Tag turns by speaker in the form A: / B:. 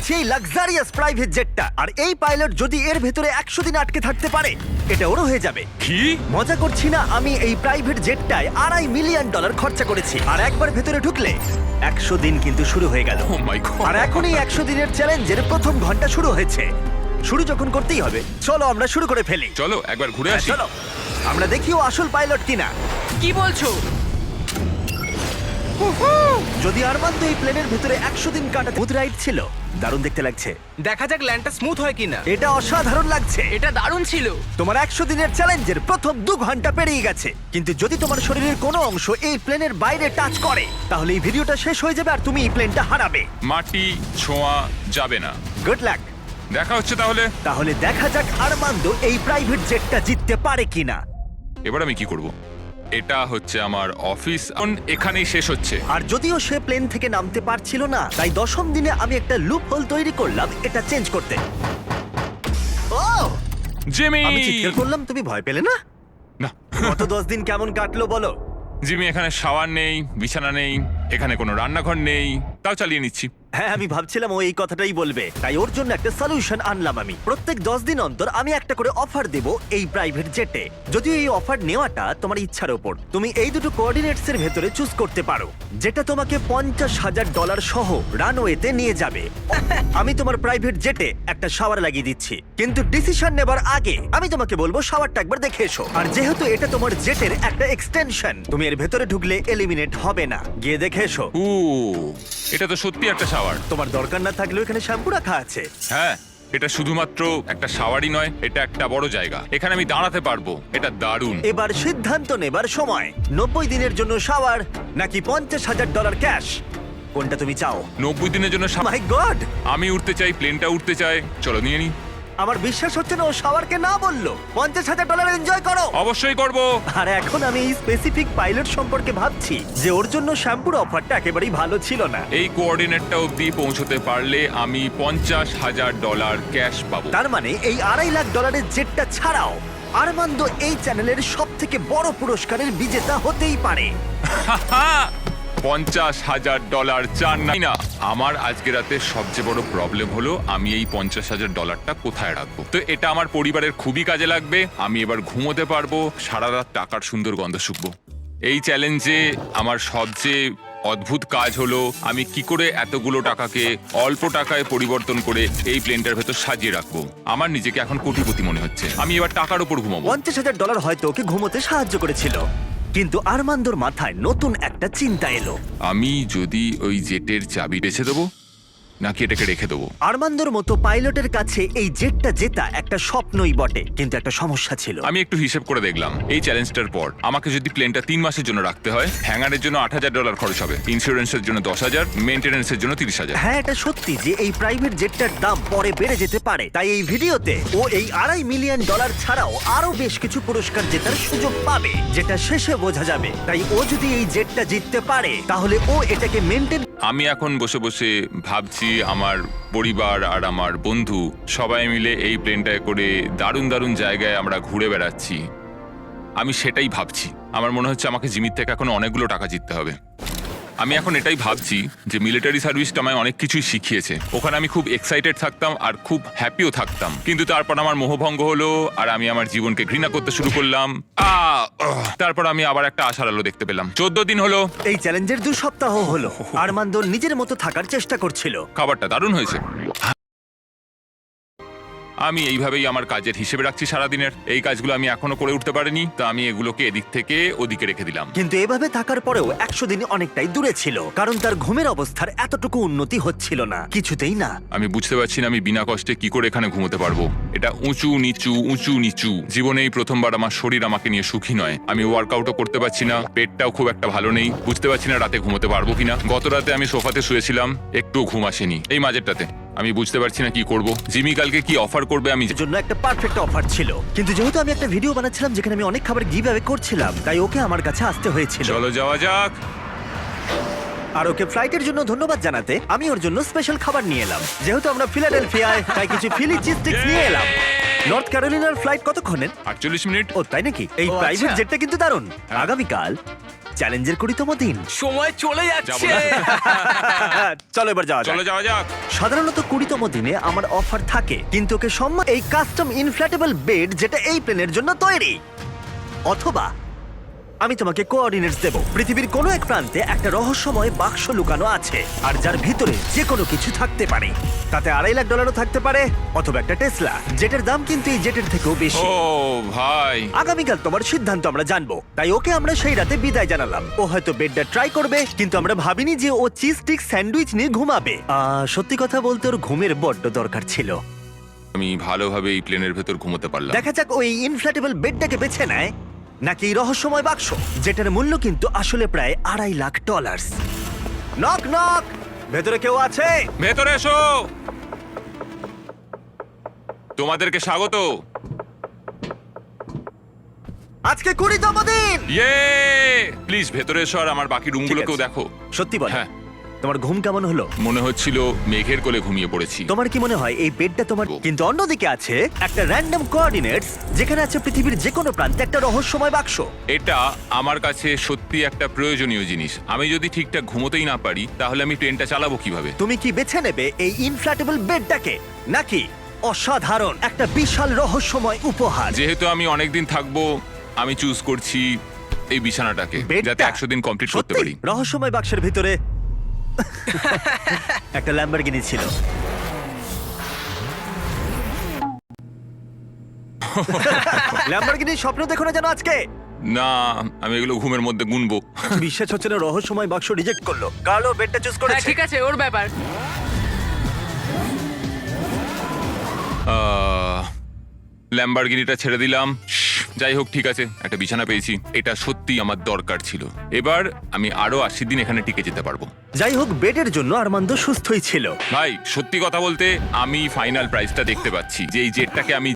A: দেখাচ্ছি এই luxurious private জেটটা। আর এই পাইলট যদি এর ভেতরে 100 দিন আটকে থাকতে পারে, এটা ওরও হয়ে যাবে।
B: কি?
A: মজা করছি না, আমি এই প্রাইভেট জেটটায় $2.5 মিলিয়ন খরচা করেছি। আর একবার ভেতরে ঢুকলে 100 দিন কিন্তু শুরু হয়ে গেল।
B: ও মাই গড।
A: আর এখন এই 100 দিনের চ্যালেঞ্জের প্রথম ঘন্টা শুরু হয়েছে। শুরু যখন করতেই হবে, চলো আমরা শুরু করে ফেলি।
B: চলো একবার ঘুরে আসি।
A: চলো আমরা দেখি ও আসল পাইলট কিনা।
C: কি বলছো?
A: যদি আরমান্দ এই প্লেনের ভেতরে 100 দিন কাটাতে স্মুথ রাইড ছিল, দারুণ দেখতে লাগছে।
C: দেখা যাক ল্যান্ডটা স্মুথ হয় কিনা।
A: এটা অসাধারণ লাগছে।
C: এটা দারুণ ছিল।
A: তোমার 100 দিনের চ্যালেঞ্জের প্রথম 2 ঘন্টা পেরিয়ে গেছে, কিন্তু যদি তোমার শরীরের কোনো অংশ এই প্লেনের বাইরে টাচ করে, তাহলে এই ভিডিওটা শেষ হয়ে যাবে আর তুমি এই প্লেনটা হারাবে।
B: মাটি ছোঁয়া যাবে না।
A: Good luck.
B: দেখা হচ্ছে তাহলে।
A: তাহলে দেখা যাক আরমান্দ এই প্রাইভেট জেটটা জিততে পারে কিনা।
B: এবার আমি কি করব? এটা হচ্ছে আমার অফিস, এখন এখানেই শেষ হচ্ছে।
A: আর যদিও সে প্লেন থেকে নামতে পারছিল না, তাই 10ম দিনে আমি একটা লুপ হোল তৈরি করলাম এটা চেঞ্জ করতে। ও,
B: জিমি!
A: আমি চিৎকার করলাম, তুমি ভয় পেলে না?
B: না।
A: গত 10 দিন কেমন কাটলো বলো?
B: জিমি, এখানে শাওয়ার নেই, বিছানা নেই, এখানে কোনো রান্নাঘর নেই, তাও চালিয়ে নিচ্ছি।
A: হ্যাঁ, আমি ভাবছিলাম ও এই কথাটাই বলবে, তাই ওর জন্য একটা সলিউশন আনলাম আমি। প্রত্যেক 10 দিন অন্তর আমি একটা করে অফার দেব এই প্রাইভেট জেটে। যদিও এই অফার নেওয়াটা তোমার ইচ্ছার উপর, তুমি এই দুটো কোঅর্ডিনেটস এর ভেতরে চুজ করতে পারো, যেটা তোমাকে $50,000 সহ রানওয়েতে নিয়ে যাবে। আমি তোমার প্রাইভেট জেটে একটা শাওয়ার লাগিয়ে দিচ্ছি, কিন্তু ডিসিশন নেবার আগে আমি তোমাকে বলবো শাওয়ারটা একবার দেখে এসো। আর যেহেতু এটা তোমার জেটের একটা এক্সটেনশন, তুমি এর ভেতরে ঢুকলে এলিমিনেট হবে না। গিয়ে দেখে এসো।
B: ও, এটা তো সত্যি একটা শাওয়ার।
A: তোমার দরকার না থাকলেও এখানে শ্যাম্পু রাখা আছে।
B: হ্যাঁ, এটা শুধুমাত্র একটা শাওয়ারই নয়, এটা একটা বড় জায়গা। এখানে আমি দাঁড়াতে পারবো, এটা দারুণ।
A: এবার সিদ্ধান্ত নেবার সময়, 90 দিনের জন্য শাওয়ার নাকি $50,000 ক্যাশ, কোনটা তুমি চাও?
B: 90 দিনের জন্য
A: মাই গড,
B: আমি উঠতে চাই, প্লেনটা উঠতে চাই। চলো নিয়ে নি।
A: আমার বিশ্বাস হচ্ছে না ও শাওয়ারকে না বললো। $50,000 এনজয় করো।
B: অবশ্যই করব।
A: আর এখন আমি এই স্পেসিফিক পাইলট সম্পর্কে ভাবছি যে ওর জন্য শ্যাম্পুর অফারটা একেবারেই ভালো ছিল না।
B: এই কোঅর্ডিনেটটা অবধি পৌঁছতে পারলে আমি $50,000 ক্যাশ পাবো।
A: তার মানে এই $2.5 লাখ জেটটা ছাড়াও আরমান্দ এই চ্যানেলের সব থেকে বড় পুরস্কারের বিজেতা হতেই পারে।
B: $50,000 চান না। আমার আজকে রাতে সবচেয়ে বড় প্রবলেম হলো আমি এই $50,000টা কোথায় রাখবো। তো এটা আমার পরিবারের খুবই কাজে লাগবে। আমি এবার ঘুমোতে পারবো, সারা রাত টাকার সুন্দর গন্ধ শুকবো। এই চ্যালেঞ্জে আমার সবচেয়ে অদ্ভুত কাজ হলো আমি কি করে এতগুলো টাকাকে অল্প টাকায় পরিবর্তন করে এই প্লেনটার ভেতর সাজিয়ে রাখবো। আমার নিজেকে এখন কোটিপতি মনে হচ্ছে। আমি এবার টাকার উপর ঘুমাবো।
A: $50,000 হয়তো ওকে ঘুমোতে সাহায্য করেছিল, কিন্তু আরমান্দোর মাথায় নতুন একটা চিন্তা এলো।
B: আমি যদি ওই জেটের চাবি বেছে দেবো নাকি এটাকে রেখে দেবো।
A: আরমান্দোর মতো পাইলটের কাছে এই জেটটা জেতা একটা স্বপ্নই বটে, কিন্তু একটা সমস্যা ছিল।
B: আমি একটু হিসেব করে দেখলাম, এই চ্যালেঞ্জটার পর আমাকে যদি প্লেনটা 3 মাসের জন্য রাখতে হয়, হ্যাঙ্গারের জন্য $8,000 খরচ হবে, ইন্স্যুরেন্সের জন্য $10,000, মেইনটেনেন্সের জন্য $30,000।
A: হ্যাঁ, এটা সত্যি যে এই প্রাইভেট জেটটার দাম পরে বেড়ে যেতে পারে। তাই এই ভিডিওতে ও এই $2.5 মিলিয়ন ছাড়াও আরো বেশ কিছু পুরস্কার জেতার সুযোগ পাবে, যেটা শেষে বোঝা যাবে। তাই ও যদি এই জেটটা জিততে পারে, তাহলে ও এটাকে মেনটেন।
B: আমি এখন বসে বসে ভাবছি আমার পরিবার আর আমার বন্ধু সবাই মিলে এই প্লেনটায় করে দারুণ দারুণ জায়গায় আমরা ঘুরে বেড়াচ্ছি। আমি সেটাই ভাবছি। আমার মনে হচ্ছে আমাকে জিমির থেকে এখন অনেকগুলো টাকা জিততে হবে। আমি এখন এটাই ভাবছি যে মিলিটারি সার্ভিসটা আমায় অনেক কিছুই শিখিয়েছে। ওখানে আমি খুব এক্সাইটেড থাকতাম আর খুব হ্যাপিও থাকতাম, কিন্তু তারপর আমার মোহভঙ্গ হলো আর আমি আমার জীবনকে ঘৃণা করতে শুরু করলাম। তারপর আমি আবার একটা আশার আলো দেখতে পেলাম। 14 দিন হলো
A: এই চ্যালেঞ্জের 2 সপ্তাহ হলো আরমান্দ নিজের মতো থাকার চেষ্টা করছিল।
B: খাবারটা দারুণ হয়েছে। আমি এইভাবেই আমার কাজের হিসেবে রাখছি সারাদিনের। এই কাজগুলো আমি এখনো করে উঠতে পারিনি, তা আমি এগুলোকে এদিক থেকে ওদিকে রেখে দিলাম।
A: কিন্তু এভাবে থাকার পরেও 100 দিন অনেকটাই দূরে ছিল, কারণ তার ঘুমের অবস্থার এতটুকু উন্নতি হচ্ছিল না, কিছুতেই না।
B: আমি বুঝতে পারছি না আমি বিনা কষ্টে কি করে এখানে ঘুমোতে পারবো। এটা উঁচু নিচু উঁচু নিচু। জীবনে এই প্রথমবার আমার শরীর আমাকে নিয়ে সুখী নয়। আমি ওয়ার্কআউটও করতে পারছি না, পেটটাও খুব একটা ভালো নেই। বুঝতে পারছি না রাতে ঘুমোতে পারবো কিনা। গত রাতে আমি সোফাতে শুয়েছিলাম, একটুও ঘুম আসেনি। এই মাঝেরটাতে আমি বুঝতে পারছি না কি করব। জিমি কালকে কি অফার করবে আমি
A: জন্য একটা পারফেক্ট অফার ছিল, কিন্তু যেহেতু আমি একটা ভিডিও বানাচ্ছিলাম যেখানে আমি অনেক খাবার গিভ অ্যাওয়ে করছিলাম, তাই ওকে আমার কাছে আসতে হয়েছিল।
B: চলো যাওয়া যাক।
A: আর ওকে ফ্লাইটের জন্য ধন্যবাদ জানাতে আমি ওর জন্য স্পেশাল খাবার নিয়ে এলাম। যেহেতু আমরা ফিলাডেলফিয়ায়, তাই কিছু ফিলি চিজ স্টিক্স নিয়ে এলাম। নর্থ ক্যারোলিনার ফ্লাইট কতক্ষণের?
B: 48 মিনিট।
A: ও তাই নাকি? এই
C: ও,
A: প্রাইভেট
C: আচ্ছা।
A: জেটটা কিন্তু দারুণ। আগামীকাল চ্যালেঞ্জের 20তম দিন।
C: সময় চলে
B: যাবো
C: যাচ্ছে।
B: না।
A: চলো এবার যাওয়া যাক।
B: চলো যাওয়া যাক।
A: সাধারণত 20তম দিনে আমার অফার থাকে, কিন্তু ওকে সম্মান এই কাস্টম ইনফ্ল্যাটেবল বেড যেটা এই প্লেনের জন্য তৈরি। অথবা আমি তোমাকে কোঅর্ডিনেটস দেব। পৃথিবীর কোনো এক প্রান্তে একটা রহস্যময় বাক্স লুকানো আছে, আর যার ভিতরে যে কোনো কিছু থাকতে পারে। তাতে $2.5 লাখ থাকতে পারে, অথবা একটা টেসলা, যেটার দাম কিন্তু এই জেটের থেকেও বেশি।
B: ও ভাই,
A: আগামীকাল তোমার সিদ্ধান্ত আমরা জানবো, তাই ওকে আমরা সেই রাতে বিদায় জানালাম। ও হয়তো বেডটা ট্রাই করবে, কিন্তু আমরা ভাবিনি যে ও চিজ স্টিক স্যান্ডউইচ নিয়ে ঘুমাবে। সত্যি কথা বলতে ওর ঘুমের বড্ড দরকার ছিল।
B: আমি ভালোভাবে এই প্লেনের ভেতর ঘুমোতে পারলাম।
A: দেখা যাক ওই ইনফ্ল্যাটেবল বেডটাকে বেছে নেয় নাকি এই রহস্যময় বাক্স, যেটার মূল্য কিন্তু আসলে প্রায় $2.5 লাখ। নক নক, ভেতরে কেউ আছে?
B: ভেতরে এসো, তোমাদেরকে স্বাগত।
A: আজকে 20তম দিন।
B: ইয়ে, প্লিজ ভেতরে এসো আর আমার বাকি রুমগুলোকেও
A: ঠিক আছে।
B: দেখো।
A: সত্যি বল,
B: হ্যাঁ।
A: তোমার ঘুম কেমন হলো?
B: মনে হচ্ছিল মেঘের কোলে ঘুমিয়ে পড়েছি।
A: তোমার কি মনে হয় এই বেডটা তোমার? কিন্তু অন্যদিকে আছে একটা র্যান্ডম কোঅর্ডিনেটস, যেখানে আছে পৃথিবীর যে কোনো প্রান্তে একটা রহস্যময় বাক্স।
B: এটা আমার কাছে সত্যি একটা প্রয়োজনীয় জিনিস। আমি যদি ঠিকঠাক ঘুমোতেই না পারি, তাহলে আমি প্লেনটা চালাবো কিভাবে?
A: তুমি কি বেছে নেবে এই ইনফ্ল্যাটেবল বেডটাকে, নাকি অসাধারণ একটা বিশাল রহস্যময় উপহার?
B: যেহেতু আমি অনেকদিন থাকবো, আমি চুজ করছি এই বিছানাটাকে,
A: বেডটা?
B: যাতে 100 দিন কমপ্লিট করতে
A: সত্যি?
B: পারি।
A: রহস্যময় বাক্সের ভিতরে একটা ল্যাম্বরগিনি ছিল। ল্যাম্বরগিনির স্বপ্ন দেখো না যেন আজকে।
B: না, আমি এগুলো ঘুমের মধ্যে গুনবো।
A: বিশ্বাস হচ্ছে না, রহস্যময় বাক্স রিজেক্ট করলো। কার্লো বেডটা চুজ
C: হ্যাঁ
A: করেছে।
C: ঠিক আছে, ওর ব্যাপার।
B: ল্যাম্বরগিনিটা ছেড়ে দিলাম। যাই হোক, ঠিক আছে, একটা বিছানা পেয়েছি। এটা সত্যি আমার দরকার ছিল। এবার আমি আরো 80 দিন এখানে টিকে যেতে পারবো।
A: যাই হোক, বেডের জন্য আরমান্দ সুস্থই ছিল।
B: ভাই, সত্যি কথা বলতে আমি ফাইনাল প্রাইসটা দেখতে পাচ্ছি, যে এই জেটটাকে আমি